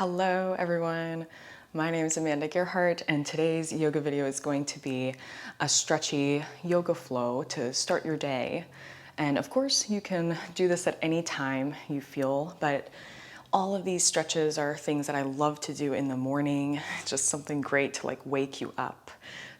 Hello everyone, my name is Amanda Gerhart and today's yoga video is going to be a stretchy yoga flow to start your day. And of course you can do this at any time you feel, but all of these stretches are things that I love to do in the morning. It's just something great to wake you up.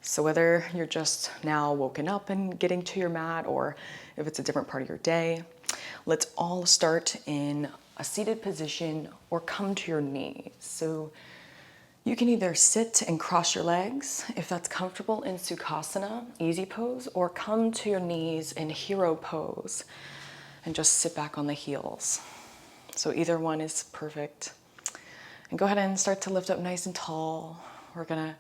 So whether you're just now woken up and getting to your mat or if it's a different part of your day, let's all start in a seated position or come to your knees. So you can either sit and cross your legs if that's comfortable in Sukhasana, easy pose, or come to your knees in hero pose and just sit back on the heels. So either one is perfect. And go ahead and start to lift up nice and tall. We're gonna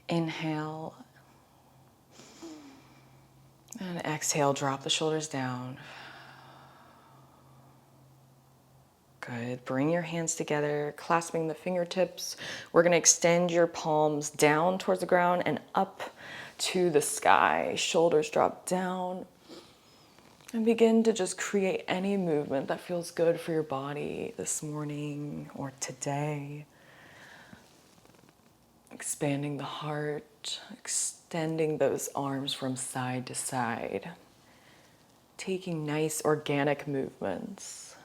inhale and exhale, drop the shoulders down. Good. Bring your hands together, clasping the fingertips. We're going to extend your palms down towards the ground and up to the sky. Shoulders drop down. And begin to just create any movement that feels good for your body this morning or today. Expanding the heart, extending those arms from side to side. Taking nice organic movements.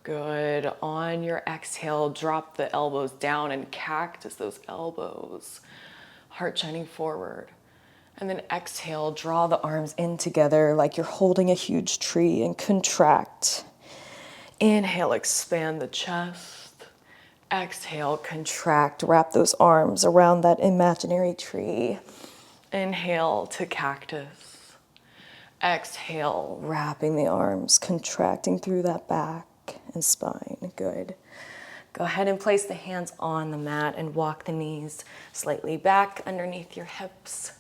Good. On your exhale, drop the elbows down and cactus those elbows. Heart shining forward. And then exhale, draw the arms in together like you're holding a huge tree and contract. Inhale, expand the chest. Exhale, contract, wrap those arms around that imaginary tree. Inhale to cactus. Exhale, wrapping the arms, contracting through that back and spine. Good. Go ahead and place the hands on the mat and walk the knees slightly back underneath your hips.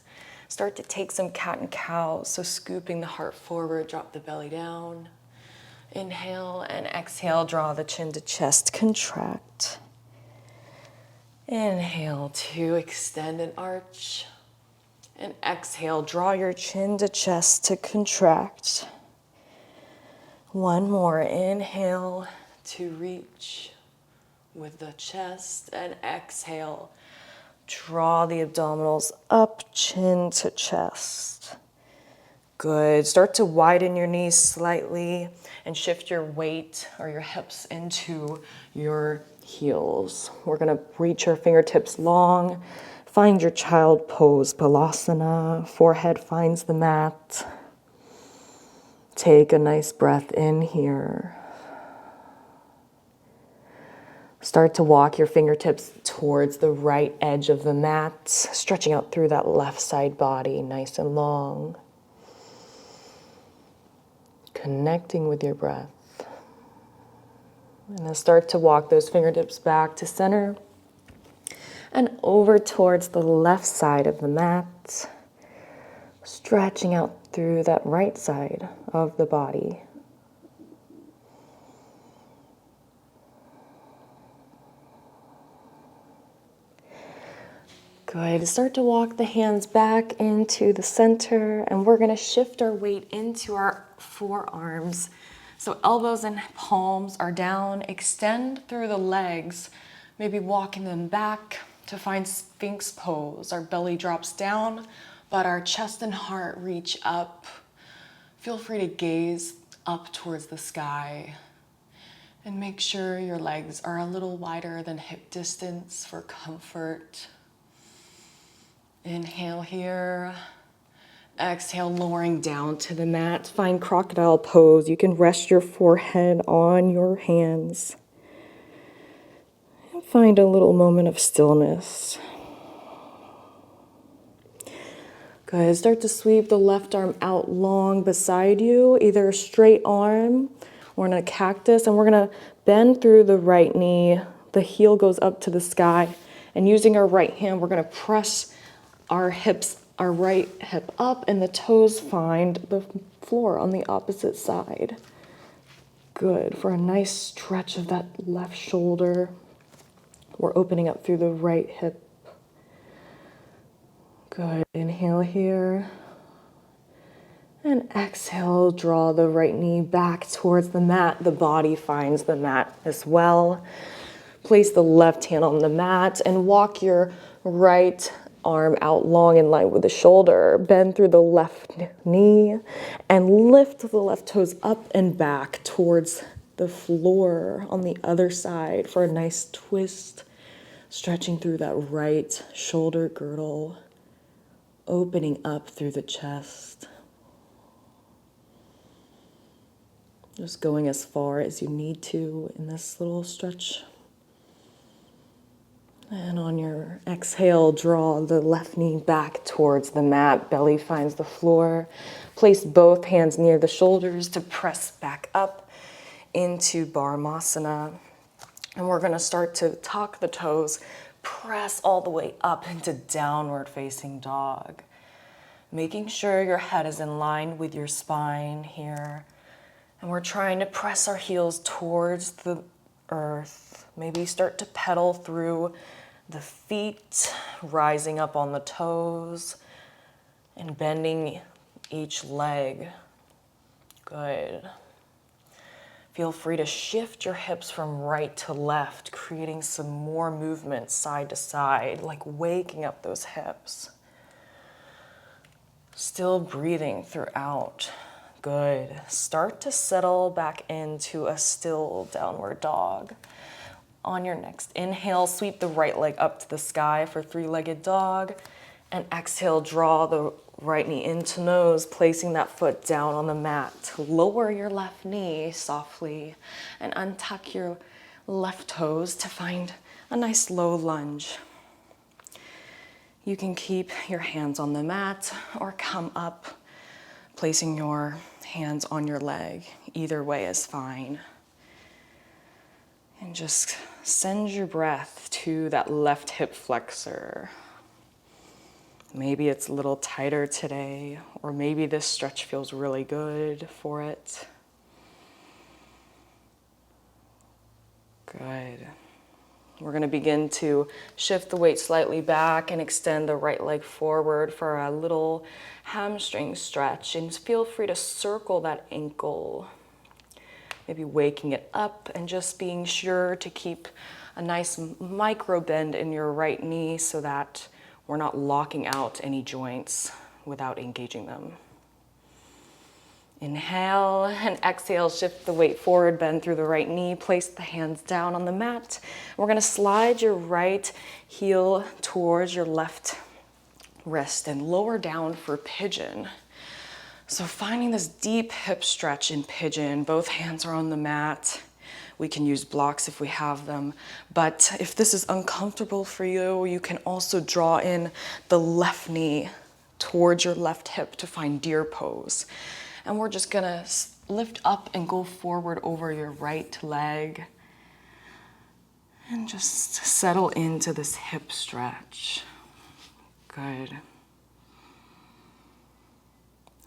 Start to take some cat and cow, so scooping the heart forward, drop the belly down. Inhale and exhale, draw the chin to chest, contract. Inhale to extend and arch. And exhale, draw your chin to chest to contract. One more, inhale to reach with the chest and exhale. Draw the abdominals up, chin to chest. Good, start to widen your knees slightly and shift your weight or your hips into your heels. We're gonna reach our fingertips long. Find your child pose, Balasana. Forehead finds the mat. Take a nice breath in here. Start to walk your fingertips towards the right edge of the mat, stretching out through that left side body, nice and long. Connecting with your breath. And then start to walk those fingertips back to center and over towards the left side of the mat, stretching out through that right side of the body. Good. Start to walk the hands back into the center, and we're going to shift our weight into our forearms. So elbows and palms are down. Extend through the legs, maybe walking them back to find Sphinx pose. Our belly drops down, but our chest and heart reach up. Feel free to gaze up towards the sky and make sure your legs are a little wider than hip distance for comfort. Inhale here. Exhale, lowering down to the mat. Find crocodile pose. You can rest your forehead on your hands. And find a little moment of stillness. Good. Start to sweep the left arm out long beside you, either a straight arm or in a cactus. And we're going to bend through the right knee. The heel goes up to the sky. And using our right hand, we're going to press our right hip up, and the toes find the floor on the opposite side. Good. For a nice stretch of that left shoulder, we're opening up through the right hip. Good. Inhale here. And exhale, draw the right knee back towards the mat. The body finds the mat as well. Place the left hand on the mat and walk your right arm out long in line with the shoulder. Bend through the left knee and lift the left toes up and back towards the floor on the other side for a nice twist. Stretching through that right shoulder girdle, opening up through the chest. Just going as far as you need to in this little stretch. And on your exhale, draw the left knee back towards the mat. Belly finds the floor. Place both hands near the shoulders to press back up into Badramasana. And we're going to start to tuck the toes, press all the way up into downward facing dog. Making sure your head is in line with your spine here. And we're trying to press our heels towards the earth. Maybe start to pedal through the feet, rising up on the toes, and bending each leg. Good. Feel free to shift your hips from right to left, creating some more movement side to side, like waking up those hips. Still breathing throughout. Good. Start to settle back into a still downward dog. On your next inhale, sweep the right leg up to the sky for three-legged dog. And exhale, draw the right knee into nose, placing that foot down on the mat. Lower your left knee softly and untuck your left toes to find a nice low lunge. You can keep your hands on the mat or come up, placing your hands on your leg. Either way is fine. And just send your breath to that left hip flexor. Maybe it's a little tighter today, or maybe this stretch feels really good for it. Good. We're going to begin to shift the weight slightly back and extend the right leg forward for a little hamstring stretch. And feel free to circle that ankle. Maybe waking it up and just being sure to keep a nice micro bend in your right knee so that we're not locking out any joints without engaging them. Inhale and exhale, shift the weight forward, bend through the right knee, place the hands down on the mat. We're gonna slide your right heel towards your left wrist and lower down for pigeon. So finding this deep hip stretch in pigeon, both hands are on the mat. We can use blocks if we have them, but if this is uncomfortable for you, you can also draw in the left knee towards your left hip to find deer pose. And we're just gonna lift up and go forward over your right leg and just settle into this hip stretch. Good.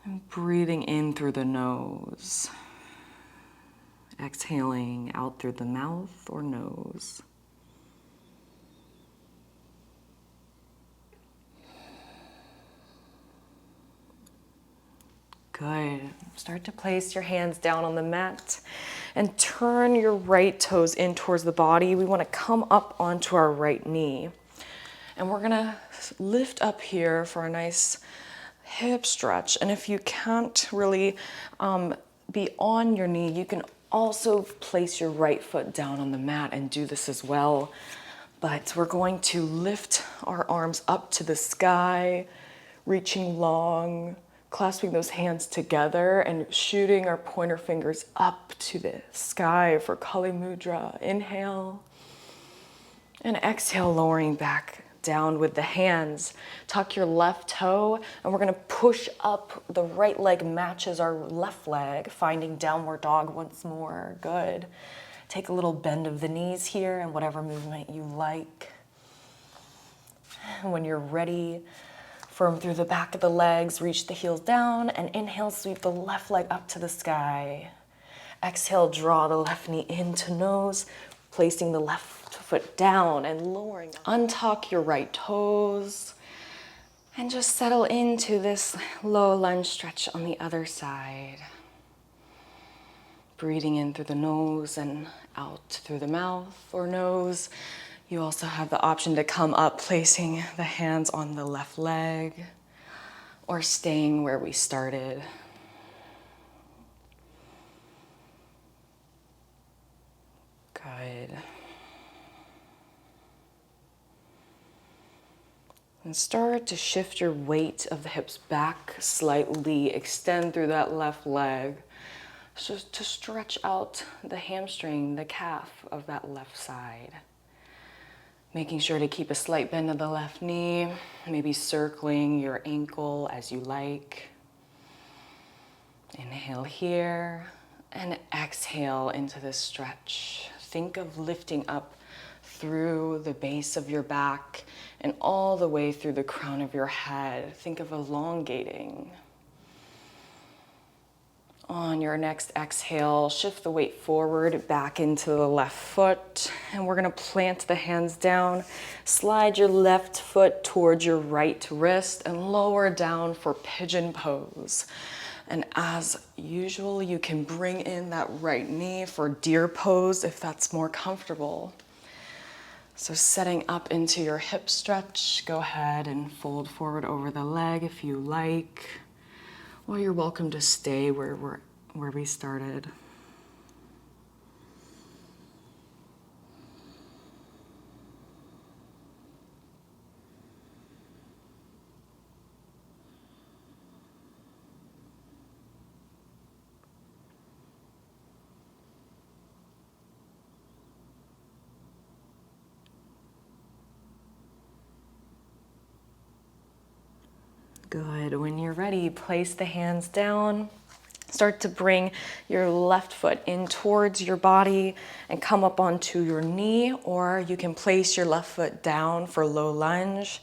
And breathing in through the nose. Exhaling out through the mouth or nose. Good. Start to place your hands down on the mat and turn your right toes in towards the body. We want to come up onto our right knee. And we're going to lift up here for a nice hip stretch. And if you can't really be on your knee, you can also place your right foot down on the mat and do this as well. But we're going to lift our arms up to the sky, reaching long, clasping those hands together and shooting our pointer fingers up to the sky for Kali Mudra. Inhale and exhale, lowering back down with the hands. Tuck your left toe and we're gonna push up. The right leg matches our left leg, finding downward dog once more. Good. Take a little bend of the knees here and whatever movement you like. When you're ready, firm through the back of the legs, reach the heels down and inhale, sweep the left leg up to the sky. Exhale, draw the left knee into nose, placing the left foot down and lowering. Untuck your right toes And just settle into this low lunge stretch on the other side. Breathing in through the nose and out through the mouth or nose. You also have the option to come up, placing the hands on the left leg or staying where we started. Good. And start to shift your weight of the hips back slightly. Extend through that left leg. So to stretch out the hamstring, the calf of that left side. Making sure to keep a slight bend of the left knee. Maybe circling your ankle as you like. Inhale here and exhale into this stretch. Think of lifting up through the base of your back and all the way through the crown of your head. Think of elongating. On your next exhale, shift the weight forward, back into the left foot. And we're gonna plant the hands down. Slide your left foot towards your right wrist and lower down for pigeon pose. And as usual, you can bring in that right knee for deer pose if that's more comfortable. So setting up into your hip stretch, go ahead and fold forward over the leg if you like, or you're welcome to stay where we started. Good. When you're ready, place the hands down. Start to bring your left foot in towards your body and come up onto your knee, or you can place your left foot down for low lunge.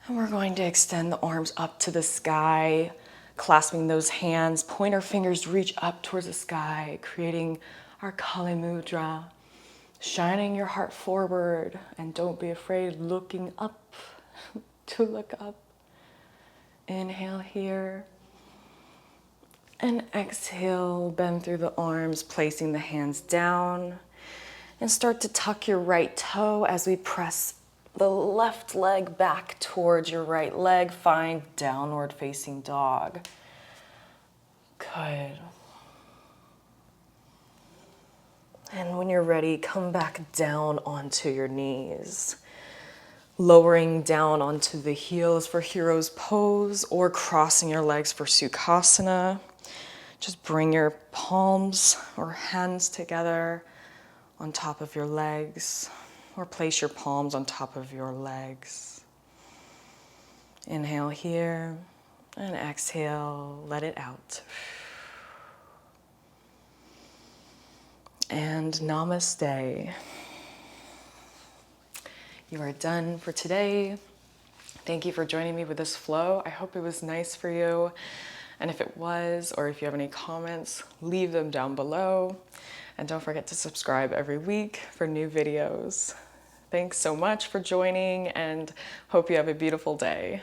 And we're going to extend the arms up to the sky, clasping those hands. Pointer fingers reach up towards the sky, creating our Kali Mudra. Shining your heart forward, and don't be afraid looking up to look up. Inhale here. And exhale, bend through the arms, placing the hands down. And start to tuck your right toe as we press the left leg back towards your right leg. Find downward facing dog. Good. And when you're ready, come back down onto your knees. Lowering down onto the heels for hero's pose or crossing your legs for Sukhasana. Just bring your palms or hands together on top of your legs, or place your palms on top of your legs. Inhale here and exhale, let it out. And namaste. You are done for today. Thank you for joining me with this flow. I hope it was nice for you. And if it was, or if you have any comments, leave them down below. And don't forget to subscribe every week for new videos. Thanks so much for joining, and hope you have a beautiful day.